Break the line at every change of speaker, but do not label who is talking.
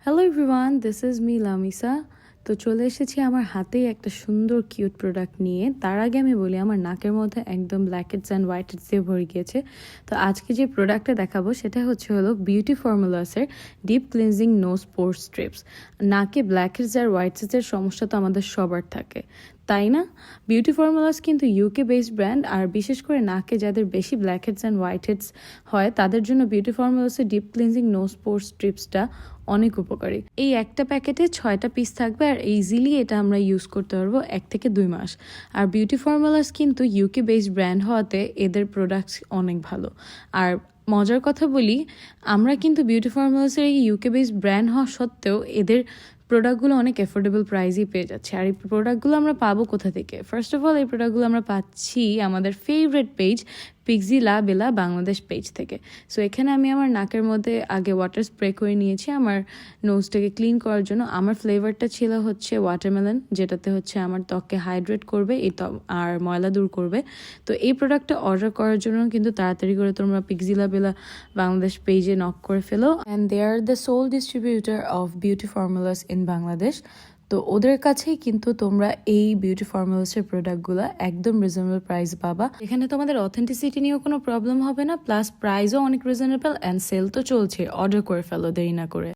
Hello everyone, this is me Lamisa. তো চলে এসেছি আমার হাতেই একটা সুন্দর কিউট প্রোডাক্ট নিয়ে। তার আগে আমি বলি, আমার নাকের মধ্যে একদম blackheads and whiteheads দিয়ে ভরে গিয়েছে। তো আজকে যে প্রোডাক্টটা দেখাবো সেটা হলো বিউটি ফর্মুলাসের deep cleansing nose pore strips. নাকে ব্ল্যাক হেডস আর হোয়াইট হেডসের সমস্যা তো আমাদের সবার থাকে, তাই না? বিউটি ফর্মুলাস কিন্তু ইউকে বেসড ব্র্যান্ড, আর বিশেষ করে নাকে যাদের বেশি blackheads and whiteheads হয় তাদের জন্য বিউটি ফর্মুলাসের ডিপ ক্লিনজিং নোজ পোর স্ট্রিপসটা অনেক উপকারী। এই একটা প্যাকেটে 6টা পিস থাকবে আর ইজিলি এটা আমরা ইউজ করতে পারবো 1 থেকে 2 মাস। আর বিউটি ফর্মুলাস কিন্তু ইউকে বেসড ব্র্যান্ড হওয়াতে এদের প্রোডাক্টস অনেক ভালো। আর মজার কথা বলি, আমরা কিন্তু বিউটি ফর্মুলাসের এই ইউকে বেসড ব্র্যান্ড হওয়া সত্ত্বেও এদের প্রোডাক্টগুলো অনেক অ্যাফোর্ডেবল প্রাইসেই পেয়ে যাচ্ছে। আর এই প্রোডাক্টগুলো আমরা পাবো কোথা থেকে? ফার্স্ট অফ অল, এই প্রোডাক্টগুলো আমরা পাচ্ছি আমাদের ফেভারিট পেজ পিক্সি লা বেলা বাংলাদেশ পেজ থেকে। সো এখানে আমি আমার নাকের মধ্যে আগে ওয়াটার স্প্রে করে নিয়েছি আমার নোজটাকে ক্লিন করার জন্য। আমার ফ্লেভারটা ছিল ওয়াটারমেলন, যেটাতে আমার ত্বককে হাইড্রেট করবে আর ময়লা দূর করবে। তো এই প্রোডাক্টটা অর্ডার করার জন্য কিন্তু তাড়াতাড়ি করে তোমরা পিক্সি লা বেলা বাংলাদেশ পেজে নক করে ফেলো। And they are the sole distributor of beauty formulas in Bangladesh. তো ওদের কাছেই কিন্তু তোমরা এই বিউটি ফর্মুলাসের প্রোডাক্টগুলো একদম রিজনেবল প্রাইস পাবা। এখানে তোমাদের অথেন্টিসিটি নিয়েও কোনো প্রবলেম হবে না, প্লাস প্রাইসও অনেক রিজনেবল, অ্যান্ড সেল তো চলছে। অর্ডার করে ফেলো দেরি না করে।